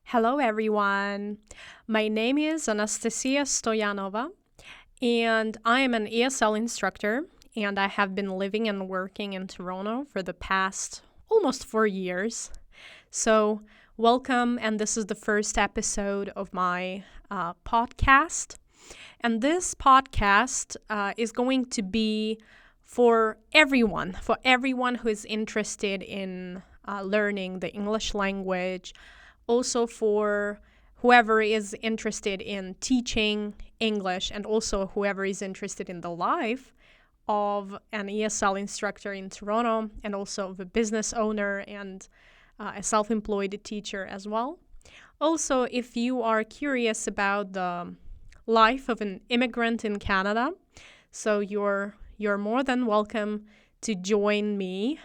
Hello, everyone. My name is Anastasia Stoyanova, and I am an ESL instructor, and I have been living and working in Toronto for the past almost 4 years. So, welcome, and this is the first episode of my podcast. And this podcast is going to be for everyone who is interested in learning the English language, also for whoever is interested in teaching English, and also whoever is interested in the life of an ESL instructor in Toronto, and also of a business owner and a self-employed teacher as well. Also, if you are curious about the life of an immigrant in Canada, so you're more than welcome to join me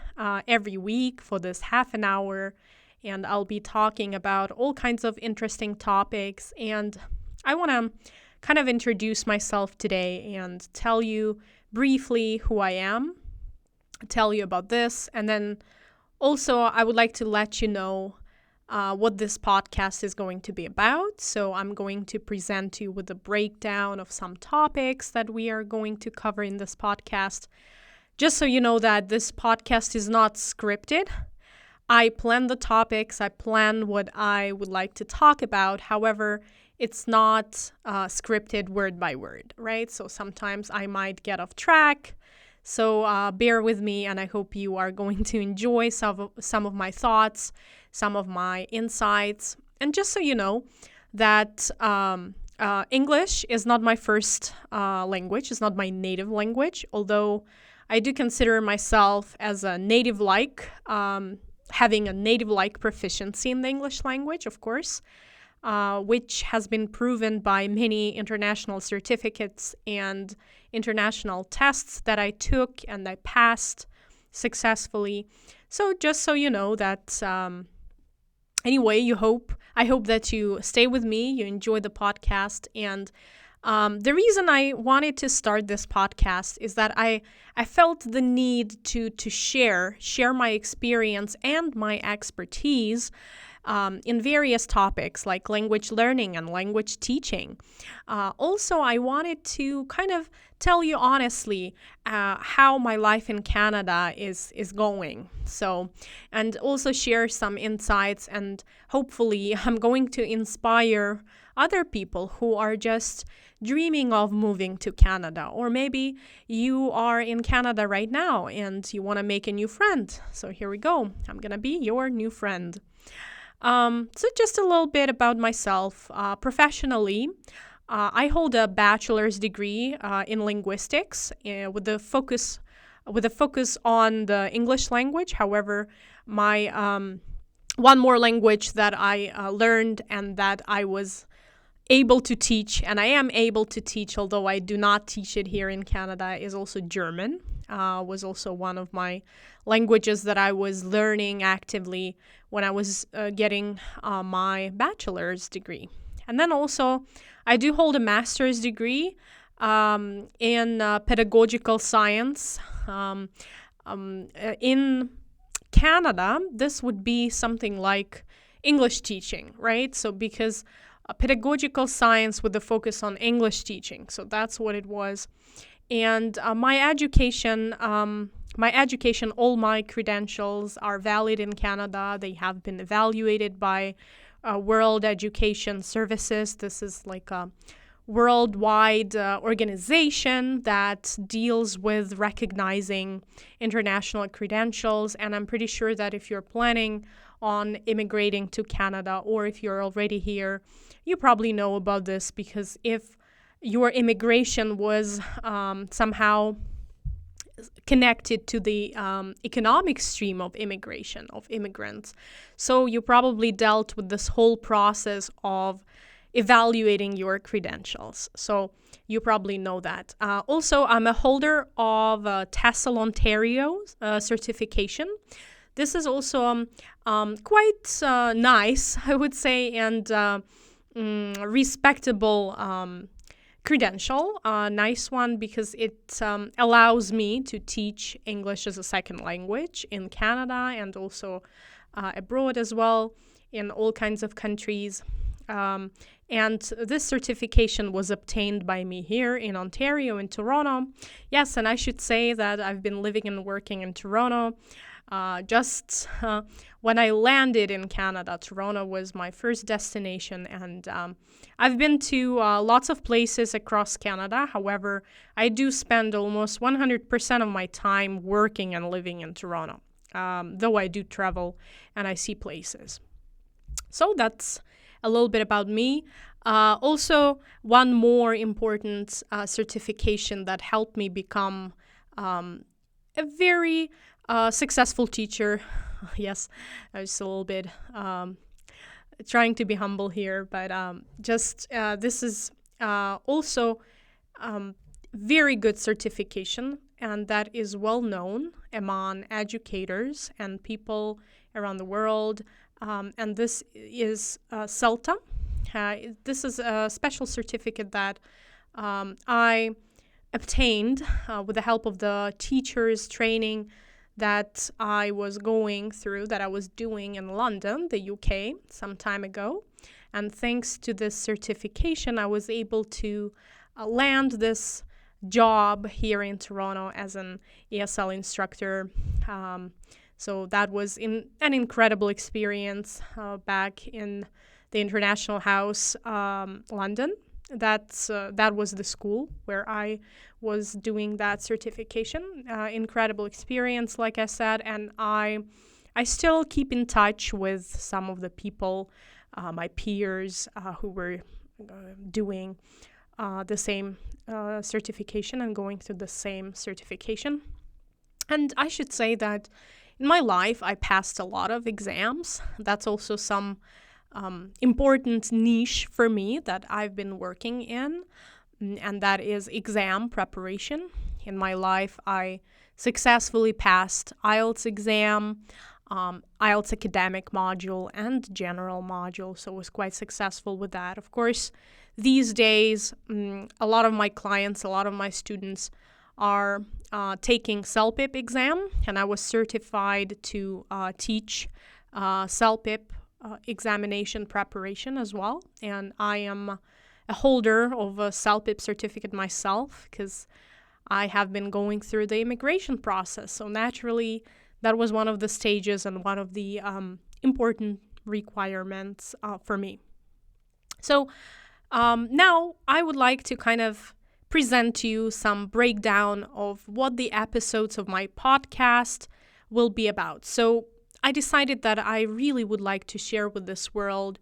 every week for this half an hour, and I'll be talking about all kinds of interesting topics. And I want to kind of introduce myself today and tell you briefly who I am, tell you about this, and then also I would like to let you know what this podcast is going to be about. So I'm going to present you with a breakdown of some topics that we are going to cover in this podcast. Just so you know that this podcast is not scripted. I plan the topics, I plan what I would like to talk about. However, it's not scripted word by word, right? So sometimes I might get off track. So bear with me, and I hope you are going to enjoy some of my thoughts, some of my insights. And just so you know that English is not my first language, it's not my native language, although I do consider myself as a native-like, having a native-like proficiency in the English language, of course, which has been proven by many international certificates and international tests that I took and I passed successfully. So just so you know that, anyway, I hope that you stay with me, you enjoy the podcast. And the reason I wanted to start this podcast is that I felt the need to share my experience and my expertise in various topics like language learning and language teaching. Also, I wanted to kind of tell you honestly how my life in Canada is going. So, and also share some insights, and hopefully I'm going to inspire other people who are just dreaming of moving to Canada, or maybe you are in Canada right now and you want to make a new friend. So here we go. I'm going to be your new friend. So just a little bit about myself. Professionally, I hold a bachelor's degree in linguistics with a focus on the English language. However, my one more language that I learned and that I was able to teach, and I am able to teach, although I do not teach it here in Canada, is also German. Was also one of my languages that I was learning actively when I was getting my bachelor's degree. And then also, I do hold a master's degree in pedagogical science. In Canada, this would be something like English teaching, right? So because pedagogical science with the focus on English teaching. So that's what it was. And my education, all my credentials are valid in Canada. They have been evaluated by World Education Services. This is like a worldwide organization that deals with recognizing international credentials. And I'm pretty sure that if you're planning on immigrating to Canada, or if you're already here, you probably know about this, because if your immigration was somehow connected to the economic stream of immigration, of immigrants, so you probably dealt with this whole process of evaluating your credentials. So you probably know that. Also, I'm a holder of TESOL Ontario certification. This is also quite nice, I would say, and respectable credential, nice one, because it allows me to teach English as a second language in Canada and also abroad as well. in all kinds of countries. And this certification was obtained by me here in Ontario, in Toronto. Yes, and I should say that I've been living and working in Toronto. When I landed in Canada, Toronto was my first destination, and I've been to lots of places across Canada. However, I do spend almost 100% of my time working and living in Toronto, though I do travel and I see places. So that's a little bit about me. Also, one more important certification that helped me become a very successful teacher. Yes, I was a little bit trying to be humble here, but this is also very good certification, and that is well known among educators and people around the world. And this is CELTA. This is a special certificate that I obtained with the help of the teachers training that I was going through, that I was doing in London, the UK, some time ago. And thanks to this certification, I was able to land this job here in Toronto as an ESL instructor. So that was an incredible experience back in the International House, London. That was the school where I was doing that certification. Incredible experience, like I said, and I still keep in touch with some of the people, my peers who were doing the same certification and going through the same certification. And I should say that in my life, I passed a lot of exams. That's also some important niche for me that I've been working in, and that is exam preparation. In my life, I successfully passed IELTS exam, IELTS academic module, and general module, so was quite successful with that. Of course, these days, a lot of my clients, a lot of my students are taking CELPIP exam, and I was certified to teach CELPIP examination preparation as well. And I am a holder of a CELPIP certificate myself because I have been going through the immigration process. So naturally, that was one of the stages and one of the important requirements for me. So now I would like to kind of present to you some breakdown of what the episodes of my podcast will be about. So I decided that I really would like to share with this world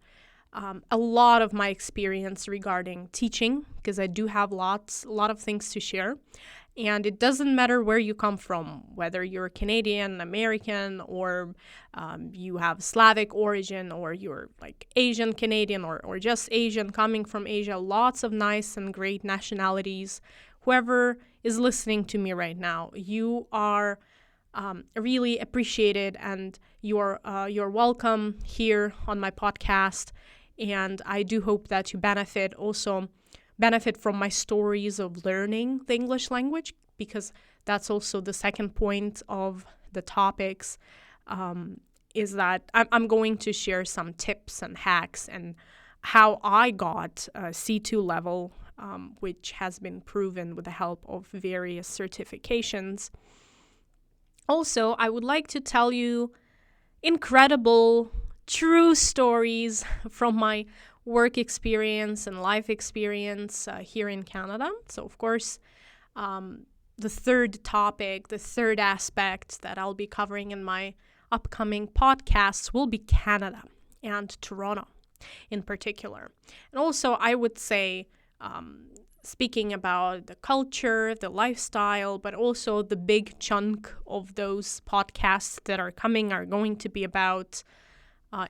a lot of my experience regarding teaching, because I do have a lot of things to share. And it doesn't matter where you come from, whether you're Canadian, American, or you have Slavic origin, or you're like Asian Canadian, or just Asian coming from Asia. Lots of nice and great nationalities. Whoever is listening to me right now, you are really appreciated, and you're welcome here on my podcast. And I do hope that you benefit from my stories of learning the English language, because that's also the second point of the topics, is that I'm going to share some tips and hacks and how I got a C2 level, which has been proven with the help of various certifications. Also, I would like to tell you incredible, true stories from my work experience and life experience here in Canada. So, of course, the third topic, the third aspect that I'll be covering in my upcoming podcasts will be Canada and Toronto in particular. And also, I would say, speaking about the culture, the lifestyle, but also the big chunk of those podcasts that are coming are going to be about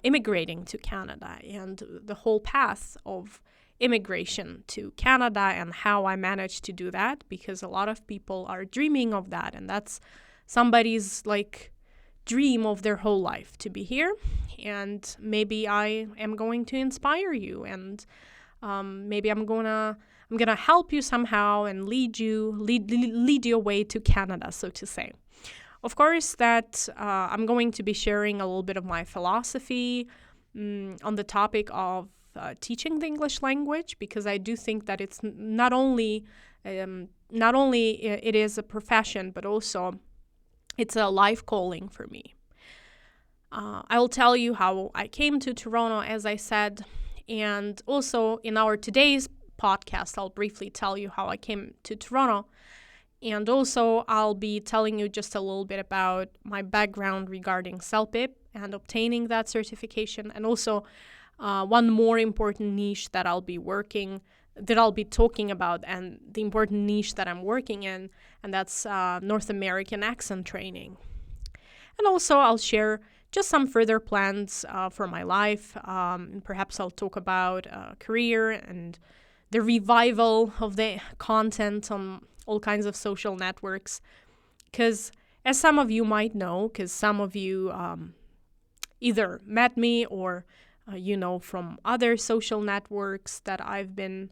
immigrating to Canada and the whole path of immigration to Canada and how I managed to do that, because a lot of people are dreaming of that, and that's somebody's like dream of their whole life to be here. And maybe I am going to inspire you, and maybe I'm gonna help you somehow and lead you away to Canada, so to say. Of course, that I'm going to be sharing a little bit of my philosophy, on the topic of teaching the English language, because I do think that it's not only it is a profession, but also it's a life calling for me. I'll tell you how I came to Toronto, as I said, and also in our today's podcast, I'll briefly tell you how I came to Toronto. And also, I'll be telling you just a little bit about my background regarding CELPIP and obtaining that certification. And also, one more important niche that I'll be talking about, and the important niche that I'm working in, and that's North American accent training. And also, I'll share just some further plans for my life. And perhaps I'll talk about career and the revival of the content on all kinds of social networks. Because as some of you might know, because some of you either met me or from other social networks that I've been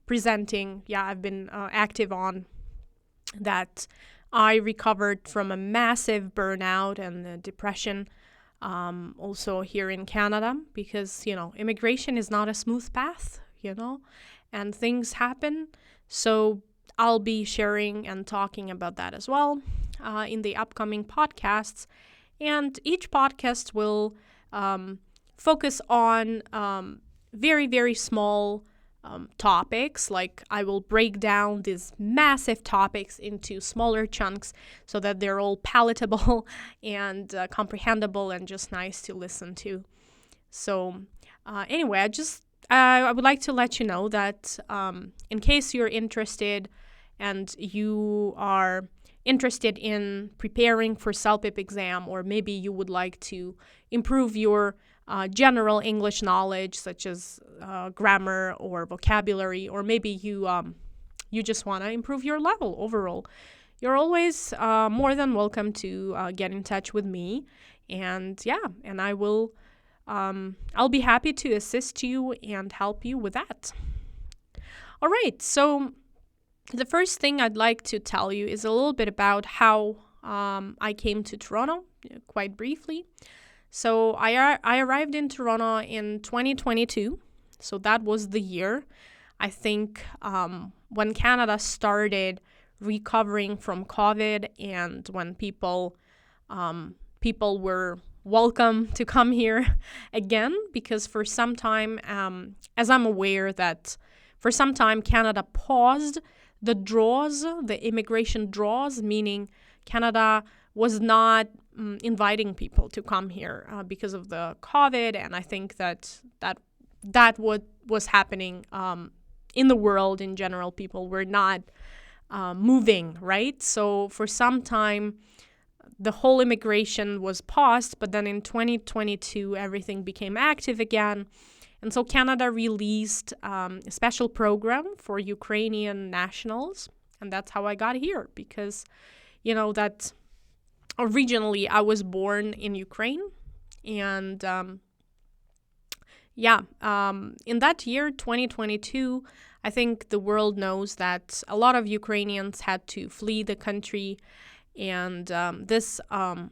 presenting, I've been active on, that I recovered from a massive burnout and depression, also here in Canada, because, immigration is not a smooth path, and things happen. So I'll be sharing and talking about that as well in the upcoming podcasts. And each podcast will focus on very, very small topics. Like, I will break down these massive topics into smaller chunks so that they're all palatable and comprehensible and just nice to listen to. So anyway, I would like to let you know that in case you're interested and you are interested in preparing for CELPIP exam, or maybe you would like to improve your general English knowledge, such as grammar or vocabulary, or maybe you just want to improve your level overall, you're always more than welcome to get in touch with me. And I will I'll be happy to assist you and help you with that. All right, so the first thing I'd like to tell you is a little bit about how I came to Toronto, quite briefly. So I arrived in Toronto in 2022. So that was the year, I think, when Canada started recovering from COVID, and when people were welcome to come here again, because for some time, as I'm aware that for some time Canada paused the immigration draws, meaning Canada was not inviting people to come here because of the COVID, and I think that what was happening in the world in general. People were not moving, right? So for some time, the whole immigration was paused, but then in 2022, everything became active again. And so Canada released a special program for Ukrainian nationals, and that's how I got here, because, that originally I was born in Ukraine, and in that year, 2022, I think the world knows that a lot of Ukrainians had to flee the country, and this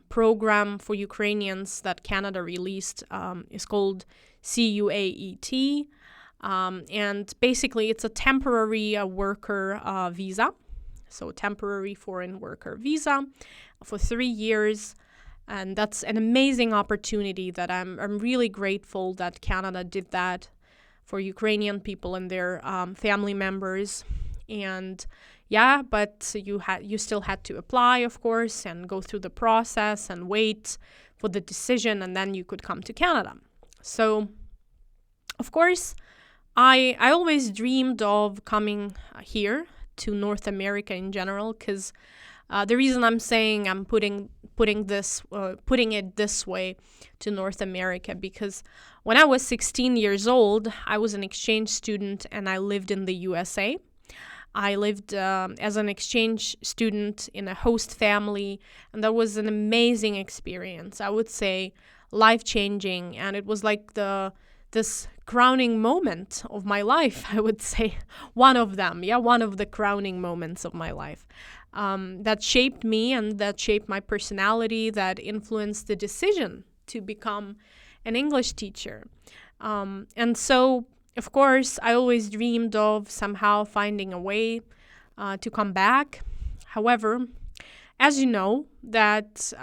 program for Ukrainians that Canada released is called CUAET, and basically it's a temporary worker visa, so temporary foreign worker visa for 3 years. And that's an amazing opportunity that I'm really grateful that Canada did that for Ukrainian people and their family members. And but you still had to apply, of course, and go through the process and wait for the decision, and then you could come to Canada. So, of course, I always dreamed of coming here to North America in general, because the reason I'm saying I'm putting it this way to North America, because when I was 16 years old, I was an exchange student and I lived in the USA. I lived as an exchange student in a host family, and that was an amazing experience. I would say life-changing, and it was like this crowning moment of my life, I would say. One of the crowning moments of my life. That shaped me and that shaped my personality, that influenced the decision to become an English teacher. And so, of course, I always dreamed of somehow finding a way to come back. However, as you know, that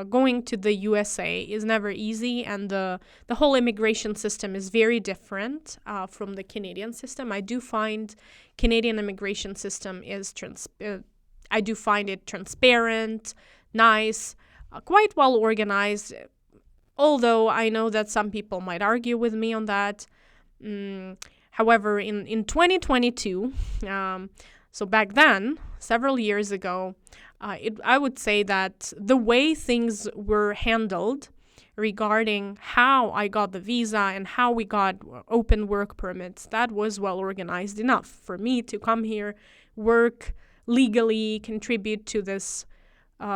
going to the USA is never easy, and the whole immigration system is very different from the Canadian system. I do find Canadian immigration system is I do find it transparent, nice, quite well organized. Although I know that some people might argue with me on that. However, in 2022, so back then, several years ago, I would say that the way things were handled regarding how I got the visa and how we got open work permits, that was well organized enough for me to come here, work legally, contribute to this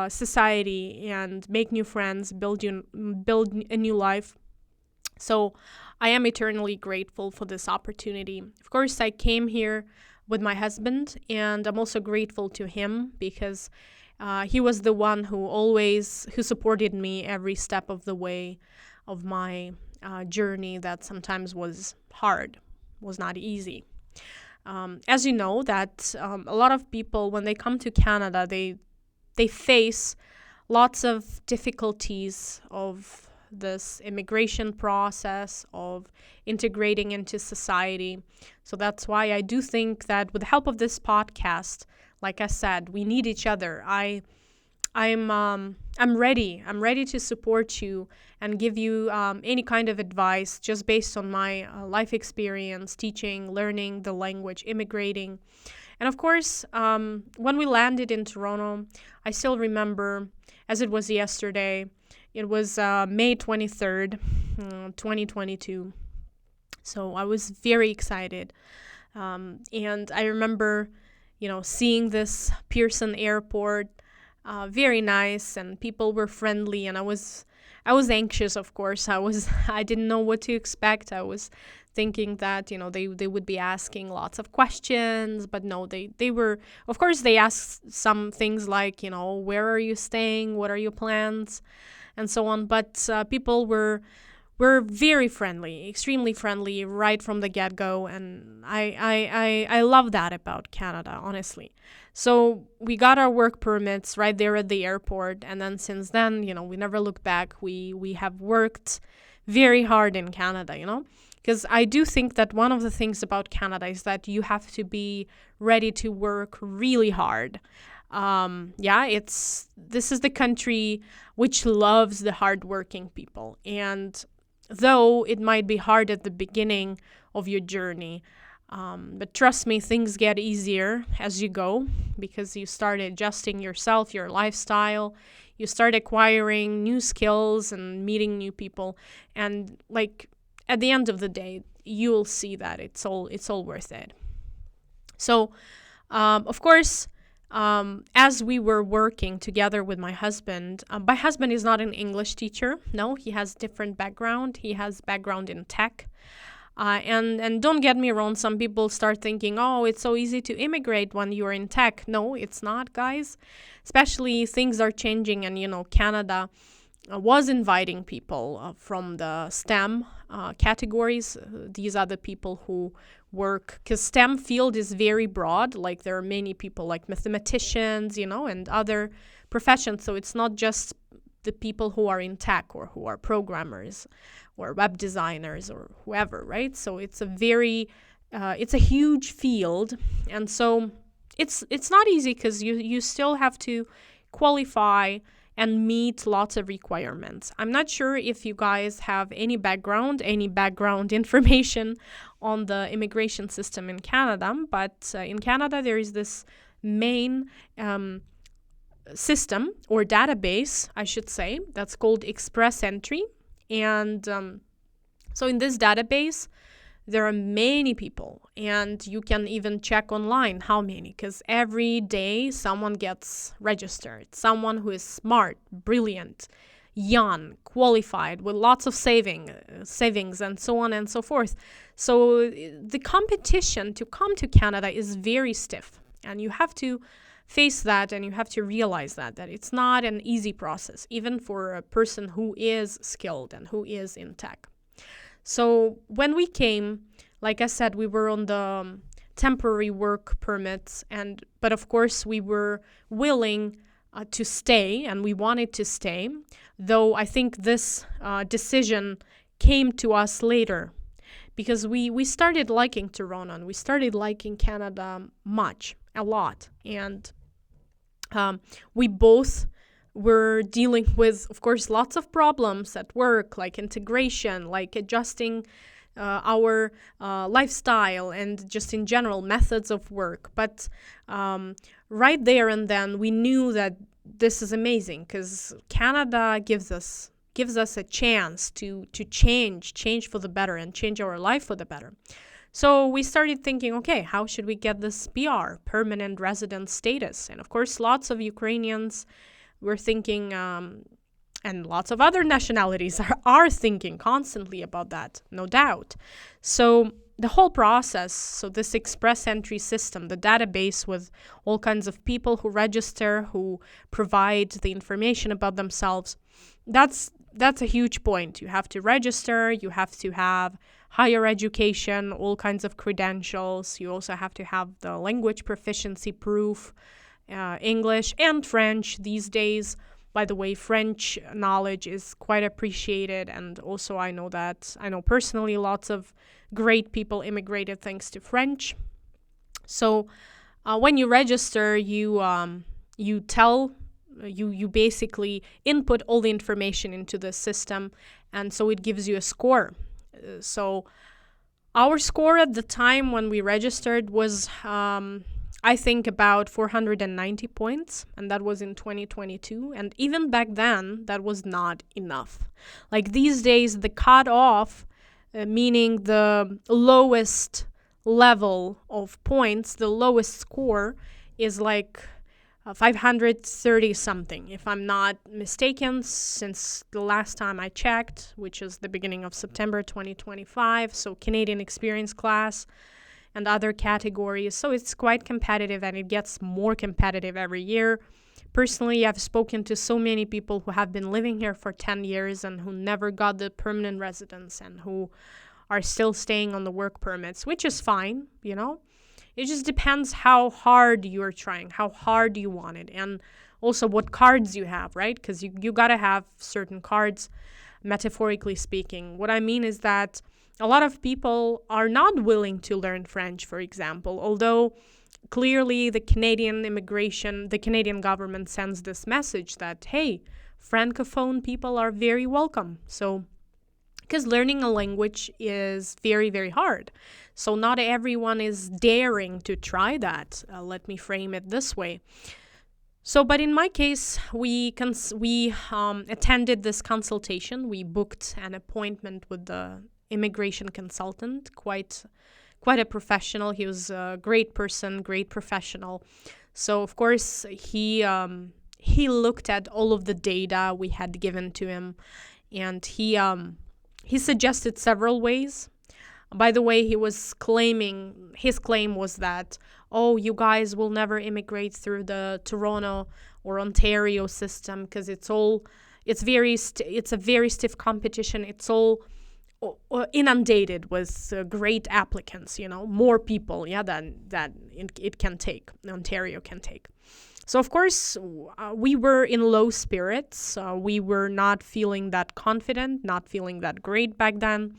society, and make new friends, build a new life. So I am eternally grateful for this opportunity. Of course, I came here with my husband, and I'm also grateful to him because he was the one who supported me every step of the way of my journey that sometimes was hard, was not easy. As you know, that a lot of people, when they come to Canada, they face lots of difficulties of this immigration process, of integrating into society. So that's why I do think that with the help of this podcast, like I said, we need each other. I'm ready. I'm ready to support you and give you any kind of advice just based on my life experience, teaching, learning the language, immigrating. And of course, when we landed in Toronto, I still remember, as it was yesterday, it was May 23rd, 2022. So I was very excited. And I remember, seeing this Pearson airport, very nice, and people were friendly, and I was anxious, of course. I didn't know what to expect. I was thinking that, they would be asking lots of questions, but no, they were, of course, they asked some things like, where are you staying? What are your plans? And so on. But people were very friendly, extremely friendly right from the get-go, and I love that about Canada, honestly. So we got our work permits right there at the airport, and then since then, we never looked back. We have worked very hard in Canada, because I do think that one of the things about Canada is that you have to be ready to work really hard. This is the country which loves the hardworking people, and though it might be hard at the beginning of your journey, but trust me, things get easier as you go because you start adjusting yourself, your lifestyle, you start acquiring new skills and meeting new people, and at the end of the day, you'll see that it's all worth it. So, of course, as we were working together with my husband is not an English teacher. No, he has different background. He has background in tech. And don't get me wrong, some people start thinking, oh, it's so easy to immigrate when you're in tech. No, it's not, guys. Especially things are changing, and, Canada was inviting people from the STEM categories. These are the people who work, because STEM field is very broad. Like, there are many people like mathematicians, and other professions. So it's not just the people who are in tech or who are programmers or web designers or whoever, right? So it's it's a huge field. And so it's not easy because you still have to qualify and meet lots of requirements. I'm not sure if you guys have any background information on the immigration system in Canada, but in Canada there is this main system or database, I should say, that's called Express Entry. And so in this database, there are many people, and you can even check online how many, because every day someone gets registered, someone who is smart, brilliant, young, qualified, with lots of savings, and so on and so forth. So the competition to come to Canada is very stiff, and you have to face that, and you have to realize that it's not an easy process, even for a person who is skilled and who is in tech. So when we came, like I said, we were on the temporary work permits, but of course we were willing to stay, and we wanted to stay, though I think this decision came to us later, because we started liking Toronto, and we started liking Canada a lot, and we both were dealing with, of course, lots of problems at work, like integration, like adjusting our lifestyle, and just in general methods of work. But right there and then, we knew that this is amazing, because Canada gives us a chance to change for the better, and change our life for the better. So we started thinking, okay, how should we get this PR, permanent resident status? And of course, lots of Ukrainians were thinking, and lots of other nationalities are thinking constantly about that, no doubt. So the whole process, so this express entry system, the database with all kinds of people who register, who provide the information about themselves, that's a huge point. You have to register, you have to have higher education, all kinds of credentials. You also have to have the language proficiency proof, English and French these days. By the way, French knowledge is quite appreciated, and also I know personally lots of great people immigrated thanks to French. So when you register, you basically input all the information into the system, and so it gives you a score. So our score at the time when we registered was I think about 490 points, and that was in 2022. And even back then, that was not enough. Like these days, the cutoff, meaning the lowest level of points, the lowest score, is like 530 something, if I'm not mistaken, since the last time I checked, which is the beginning of September 2025. So Canadian experience class and other categories. So it's quite competitive, and it gets more competitive every year. Personally, I've spoken to so many people who have been living here for 10 years and who never got the permanent residence, and who are still staying on the work permits, which is fine, you know. It just depends how hard you're trying, how hard you want it, and also what cards you have, right? Because you got to have certain cards, metaphorically speaking. What I mean is that a lot of people are not willing to learn French, for example, although clearly the Canadian government sends this message that, hey, Francophone people are very welcome. So, because learning a language is very, very hard. So not everyone is daring to try that. Let me frame it this way. So, but in my case, we attended this consultation. We booked an appointment with the immigration consultant, quite a professional. He was a great person, great professional. So of course he looked at all of the data we had given to him, and he suggested several ways. By the way, his claim was that, oh, you guys will never immigrate through the Toronto or Ontario system because it's a very stiff competition. It's all inundated with great applicants, more people, than it can take, Ontario can take. So, of course, we were in low spirits. We were not feeling that confident, not feeling that great back then.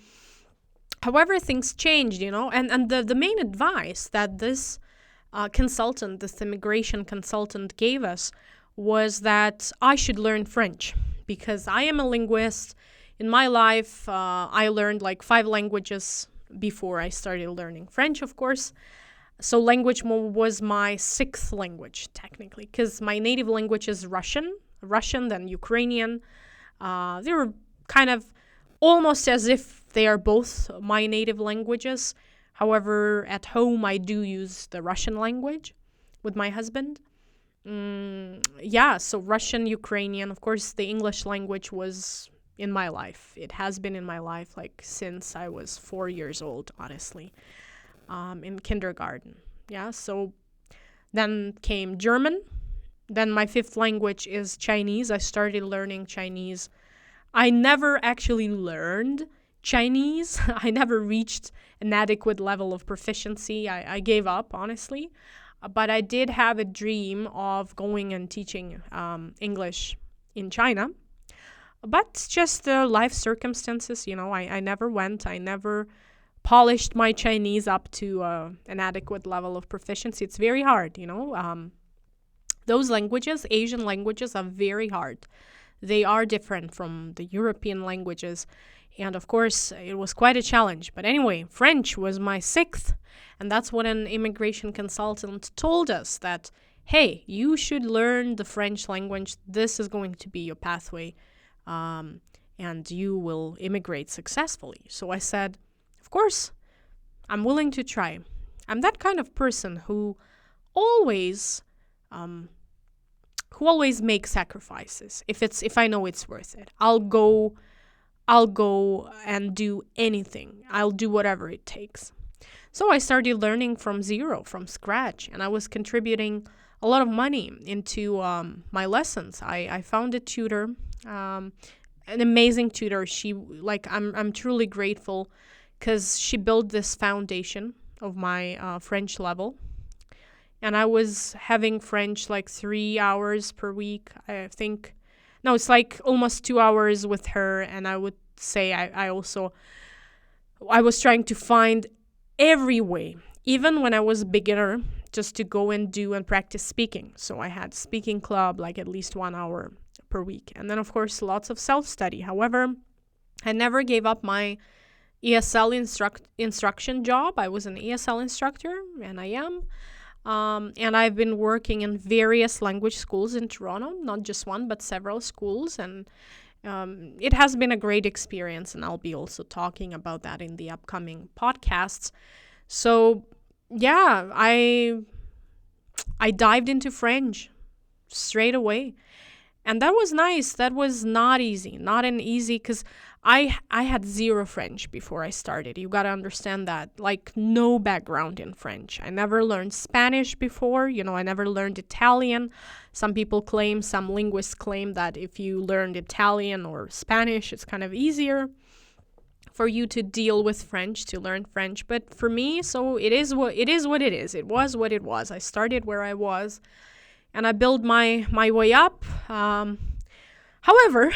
However, things changed, and the main advice that this immigration consultant gave us was that I should learn French, because I am a linguist. In my life, I learned like 5 languages before I started learning French, of course. So language was my 6th language, technically, because my native language is Russian, then Ukrainian. They were kind of almost as if they are both my native languages. However, at home, I do use the Russian language with my husband. So Russian, Ukrainian. Of course, the English language was in my life. It has been in my life like since I was 4 years old, honestly, in kindergarten. So then came German. Then my 5th language is Chinese. I started learning Chinese. I never actually learned Chinese, I never reached an adequate level of proficiency. I gave up, honestly. But I did have a dream of going and teaching English in China. But just the life circumstances, I never went. I never polished my Chinese up to an adequate level of proficiency. It's very hard, those languages, Asian languages, are very hard. They are different from the European languages. And of course, it was quite a challenge. But anyway, French was my sixth. And that's what an immigration consultant told us, that, hey, you should learn the French language. This is going to be your pathway. And you will immigrate successfully. So I said, of course, I'm willing to try. I'm that kind of person who always makes sacrifices. If I know it's worth it, I'll go and do anything. I'll do whatever it takes. So I started learning from zero, from scratch, and I was contributing a lot of money into my lessons. I found a tutor, an amazing tutor. I'm truly grateful, because she built this foundation of my French level. And I was having French 3 hours per week, I think. No, it's almost 2 hours with her. And I would say I was trying to find every way, even when I was a beginner, just to go and do and practice speaking. So I had speaking club, at least 1 hour per week. And then, of course, lots of self-study. However, I never gave up my ESL instruction job. I was an ESL instructor, and I am. And I've been working in various language schools in Toronto, not just one, but several schools. And it has been a great experience, and I'll be also talking about that in the upcoming podcasts. So, yeah, I dived into French straight away. And that was nice. That was not easy. Not an easy, because I had zero French before I started. You got to understand that. No background in French. I never learned Spanish before. I never learned Italian. Some linguists claim that if you learned Italian or Spanish, it's kind of easier for you to deal with French, to learn French. But for me, so it is what it is. It was what it was. I started where I was, and I built my way up. However,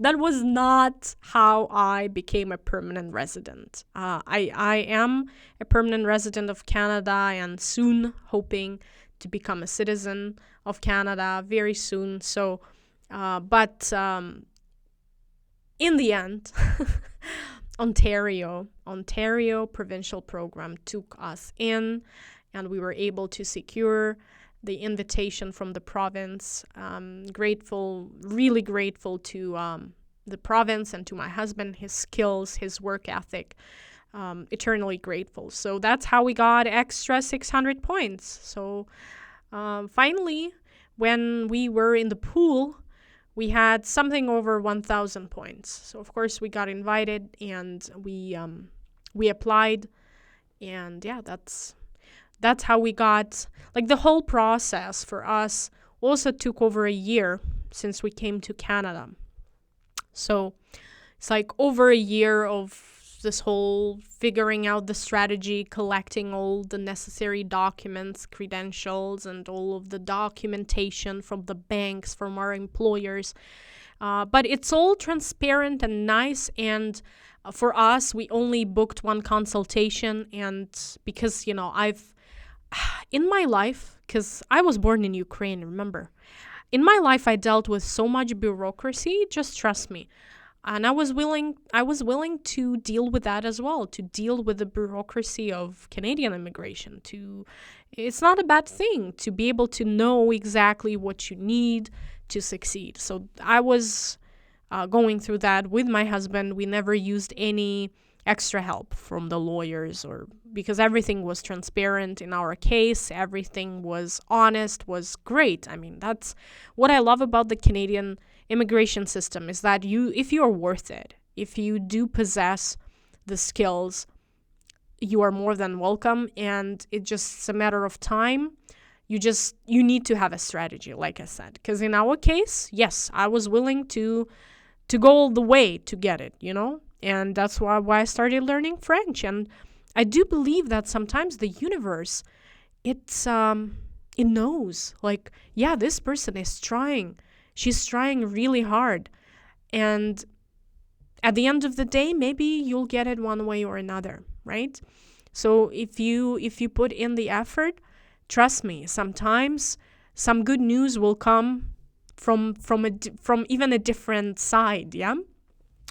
that was not how I became a permanent resident. I am a permanent resident of Canada, and soon hoping to become a citizen of Canada very soon. So, but in the end, Ontario provincial program took us in, and we were able to secure the invitation from the province. Really grateful to the province and to my husband, his skills, his work ethic. Eternally grateful. So that's how we got extra 600 points. So finally, when we were in the pool, we had something over 1,000 points. So of course we got invited, and we applied, and yeah, that's how we got, the whole process for us also took over a year since we came to Canada. So it's over a year of this whole figuring out the strategy, collecting all the necessary documents, credentials, and all of the documentation from the banks, from our employers. But it's all transparent and nice, and for us, we only booked one consultation, and because, in my life, because I was born in Ukraine, remember, in my life I dealt with so much bureaucracy, just trust me. And I was willing to deal with that as well, to deal with the bureaucracy of Canadian immigration. It's not a bad thing to be able to know exactly what you need to succeed. So I was going through that with my husband. We never used any extra help from the lawyers, or because everything was transparent in our case, everything was honest, was great. I mean, that's what I love about the Canadian immigration system, is that if you are worth it, if you do possess the skills, you are more than welcome, and it's just a matter of time. You need to have a strategy, like I said, because in our case, yes, I was willing to go all the way to get it, And that's why I started learning French. And I do believe that sometimes the universe, it knows, like, yeah, this person is trying. She's trying really hard. And at the end of the day, maybe you'll get it one way or another, right? So if you put in the effort, trust me, sometimes some good news will come from even a different side, yeah?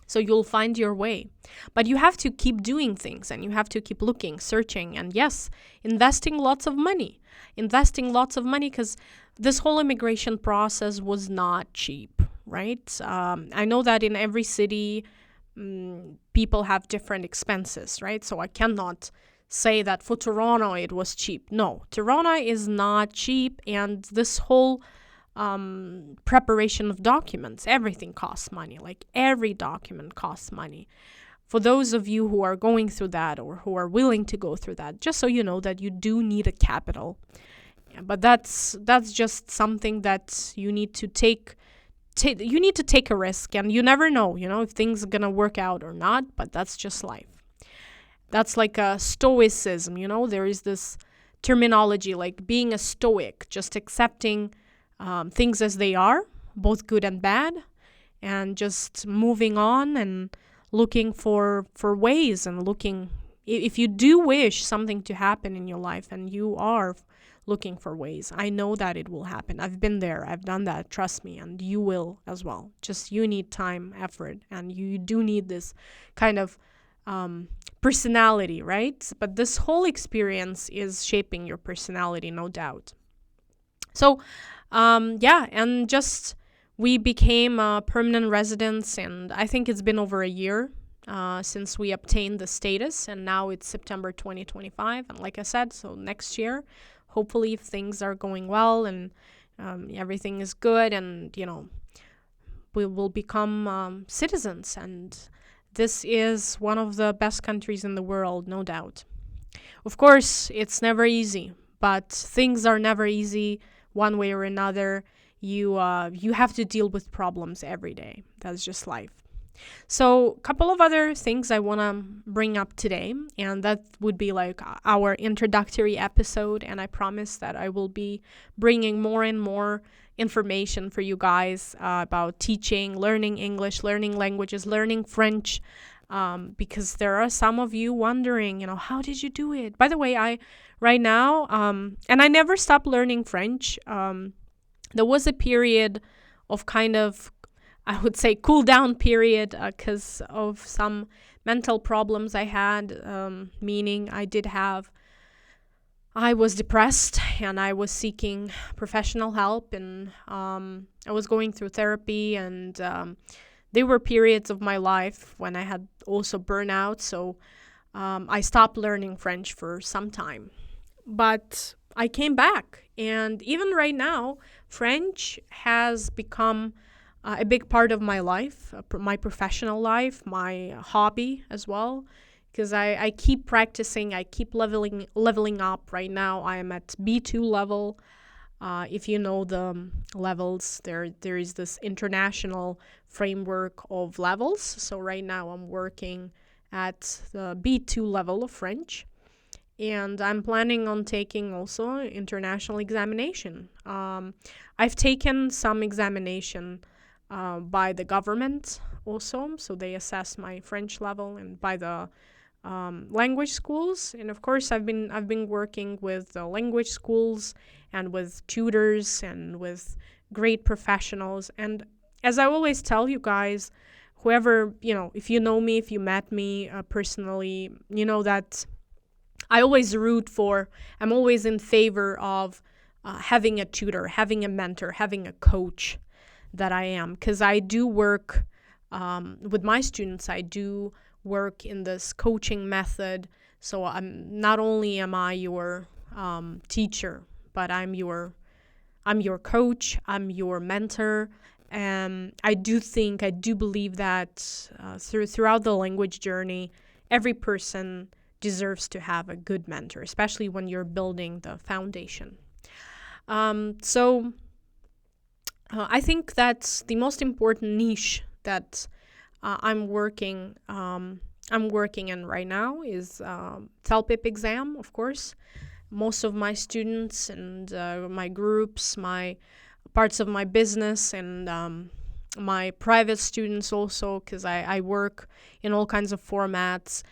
So you'll find your way. But you have to keep doing things, and you have to keep looking, searching, and yes, investing lots of money. Because this whole immigration process was not cheap, right? I know that in every city, people have different expenses, right? So I cannot say that for Toronto it was cheap. No, Toronto is not cheap, and this whole preparation of documents, everything costs money. Like, every document costs money. For those of you who are going through that, or who are willing to go through that, just so you know that you do need a capital. Yeah, but that's just something that you need to take you need to take a risk, and you never know, if things are gonna work out or not, but that's just life. That's like a stoicism, there is this terminology, like being a stoic, just accepting things as they are, both good and bad, and just moving on and looking for ways, and looking, if you do wish something to happen in your life and you are looking for ways, I know that it will happen. I've been there, I've done that, trust me, and you will as well. Just you need time, effort, and you do need this kind of personality, right? But this whole experience is shaping your personality, no doubt. So and just we became permanent residents, and I think it's been over a year since we obtained the status, and now it's September 2025, and like I said, so next year, hopefully, if things are going well and everything is good, and we will become citizens, and this is one of the best countries in the world, no doubt. Of course, it's never easy, but things are never easy one way or another. You have to deal with problems every day. That's just life. So a couple of other things I want to bring up today, and that would be like our introductory episode, and I promise that I will be bringing more and more information for you guys about teaching, learning English, learning languages, learning French, because there are some of you wondering, how did you do it? By the way, right now, and I never stopped learning French. There was a period of kind of, I would say, cool down period because of some mental problems I had, meaning I was depressed and I was seeking professional help, and I was going through therapy, and there were periods of my life when I had also burnout, so I stopped learning French for some time. But I came back, and even right now, French has become a big part of my life, my professional life, my hobby as well, because I keep practicing, I keep leveling up. Right now, I am at B2 level. If you know the levels, there is this international framework of levels. So right now, I'm working at the B2 level of French. And I'm planning on taking also international examination. I've taken some examination by the government also, so they assess my French level, and by the language schools. And of course, I've been working with the language schools and with tutors and with great professionals. And as I always tell you guys, whoever, if you know me, if you met me personally, you know that I'm always in favor of having a tutor, having a mentor, having a coach that I am. Because I do work with my students, I do work in this coaching method. So not only am I your teacher, but I'm your coach, I'm your mentor. And I do believe that throughout the language journey, every person deserves to have a good mentor, especially when you're building the foundation. So I think that's the most important niche that I'm working in right now is CELPIP exam, of course. Most of my students and my groups, my parts of my business, and my private students also, because I work in all kinds of formats,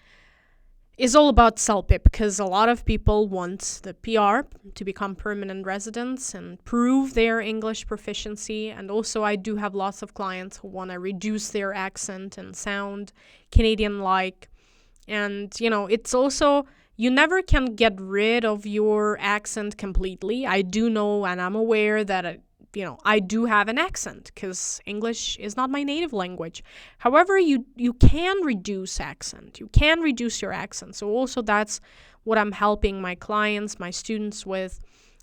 is all about CELPIP, because a lot of people want the PR to become permanent residents and prove their English proficiency. And also I do have lots of clients who want to reduce their accent and sound Canadian-like. And, it's also, you never can get rid of your accent completely. I do know and I'm aware that I do have an accent because English is not my native language. However, you can reduce accent. You can reduce your accent. So also that's what I'm helping my clients, my students with.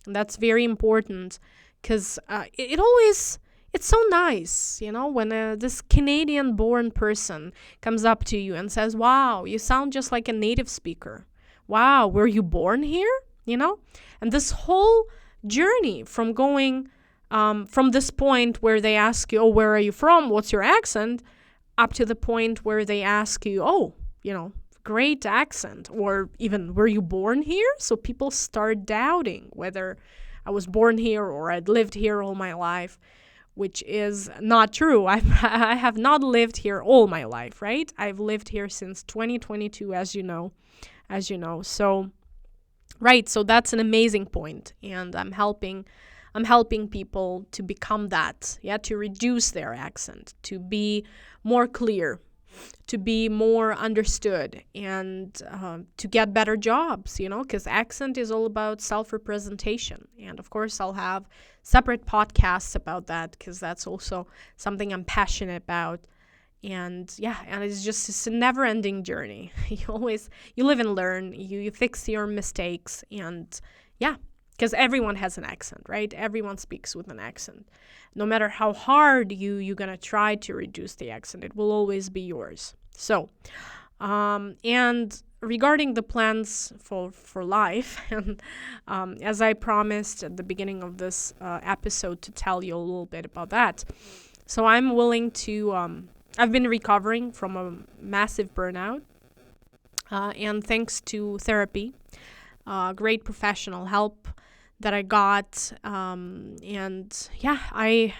And that's very important because it's so nice, when this Canadian-born person comes up to you and says, wow, you sound just like a native speaker. Wow, were you born here? And this whole journey from going from this point where they ask you, oh, where are you from? What's your accent? Up to the point where they ask you, oh, great accent. Or even, were you born here? So people start doubting whether I was born here or I'd lived here all my life, which is not true. I have not lived here all my life, right? I've lived here since 2022, as you know. So, right, so that's an amazing point, and I'm helping people to become that, to reduce their accent, to be more clear, to be more understood, and to get better jobs, because accent is all about self-representation. And of course, I'll have separate podcasts about that because that's also something I'm passionate about. And it's a never-ending journey. You live and learn, you fix your mistakes, and because everyone has an accent, right? Everyone speaks with an accent. No matter how hard you're going to try to reduce the accent, it will always be yours. So, and regarding the plans for life, and as I promised at the beginning of this episode to tell you a little bit about that. So I'm willing to, I've been recovering from a massive burnout, and thanks to therapy, great professional help that I got, and I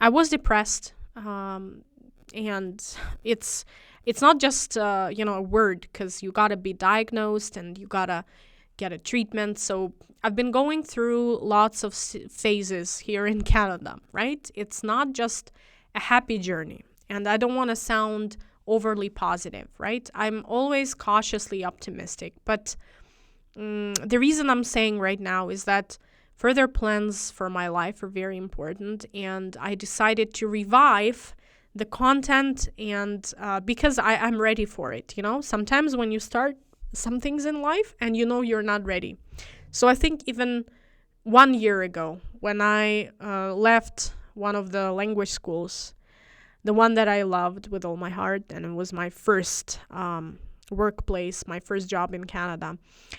was depressed, and it's not just a word, because you gotta be diagnosed and you gotta get a treatment. So I've been going through lots of phases here in Canada, right? It's not just a happy journey, and I don't want to sound overly positive, right? I'm always cautiously optimistic, but the reason I'm saying right now is that further plans for my life are very important, and I decided to revive the content, and because I'm ready for it. Sometimes when you start some things in life and you're not ready. So I think even 1 year ago, when I left one of the language schools, the one that I loved with all my heart, and it was my first workplace, my first job in Canada.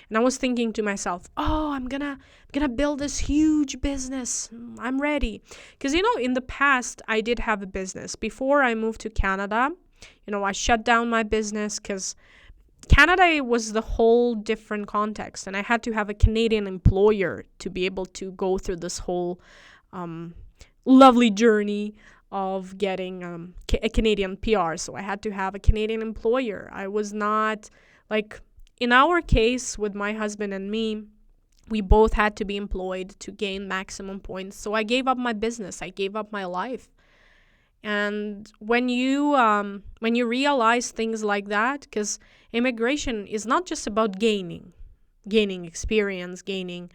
And I was thinking to myself, oh, I'm gonna build this huge business. I'm ready. Because, in the past, I did have a business. Before I moved to Canada, I shut down my business because Canada was the whole different context. And I had to have a Canadian employer to be able to go through this whole lovely journey of getting a Canadian PR. So I had to have a Canadian employer. I was not, in our case with my husband and me, we both had to be employed to gain maximum points. So I gave up my business. I gave up my life. And when you realize things like that, because immigration is not just about gaining experience, gaining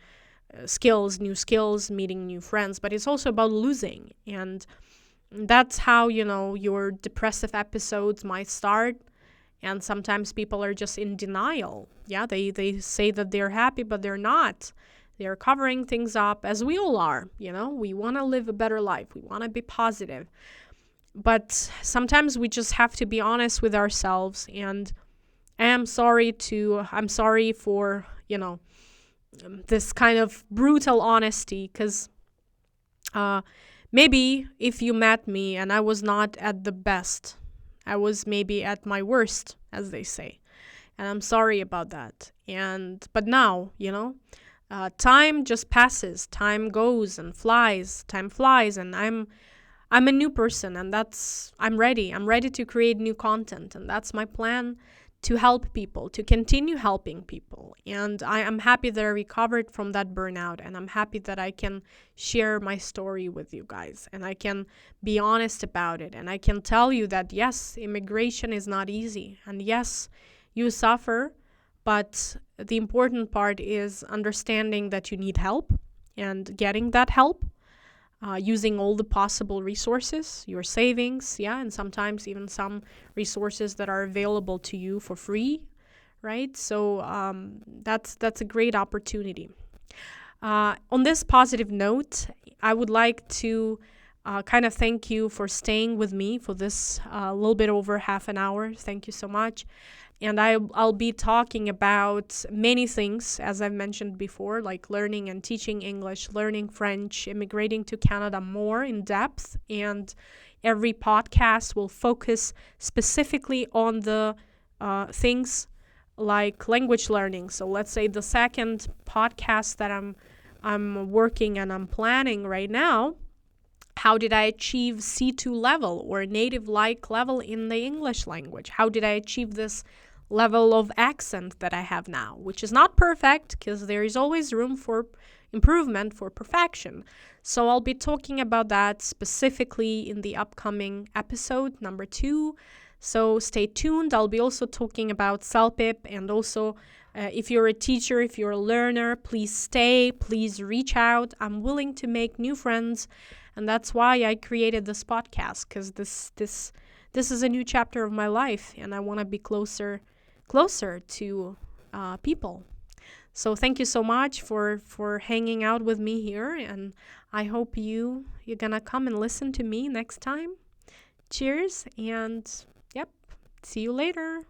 new skills, meeting new friends, but it's also about losing. And that's how, your depressive episodes might start. And sometimes people are just in denial. Yeah, they say that they're happy, but they're not. They're covering things up, as we all are. We want to live a better life. We want to be positive. But sometimes we just have to be honest with ourselves. And I'm sorry for, this kind of brutal honesty, because maybe if you met me and I was not at the best I was maybe at my worst, as they say. And I'm sorry about that. But now, time just passes. Time goes and flies. Time flies, and I'm a new person, and I'm ready. I'm ready to create new content, and that's my plan, to help people, to continue helping people. And I'm happy that I recovered from that burnout, and I'm happy that I can share my story with you guys, and I can be honest about it, and I can tell you that yes, immigration is not easy, and yes, you suffer, but the important part is understanding that you need help and getting that help, using all the possible resources, your savings, and sometimes even some resources that are available to you for free, right? So that's a great opportunity. On this positive note, I would like to kind of thank you for staying with me for this little bit over half an hour. Thank you so much. And I'll be talking about many things, as I've mentioned before, like learning and teaching English, learning French, immigrating to Canada more in depth. And every podcast will focus specifically on the things like language learning. So let's say the second podcast that I'm working and I'm planning right now, how did I achieve C2 level or native-like level in the English language? How did I achieve this level of accent that I have now, which is not perfect because there is always room for improvement, for perfection. So I'll be talking about that specifically in the upcoming episode, number 2. So stay tuned. I'll be also talking about CELPIP, and also if you're a teacher, if you're a learner, please stay, please reach out. I'm willing to make new friends, and that's why I created this podcast, because this is a new chapter of my life, and I want to be closer to people. So thank you so much for hanging out with me here, and I hope you're gonna come and listen to me next time. Cheers, and see you later.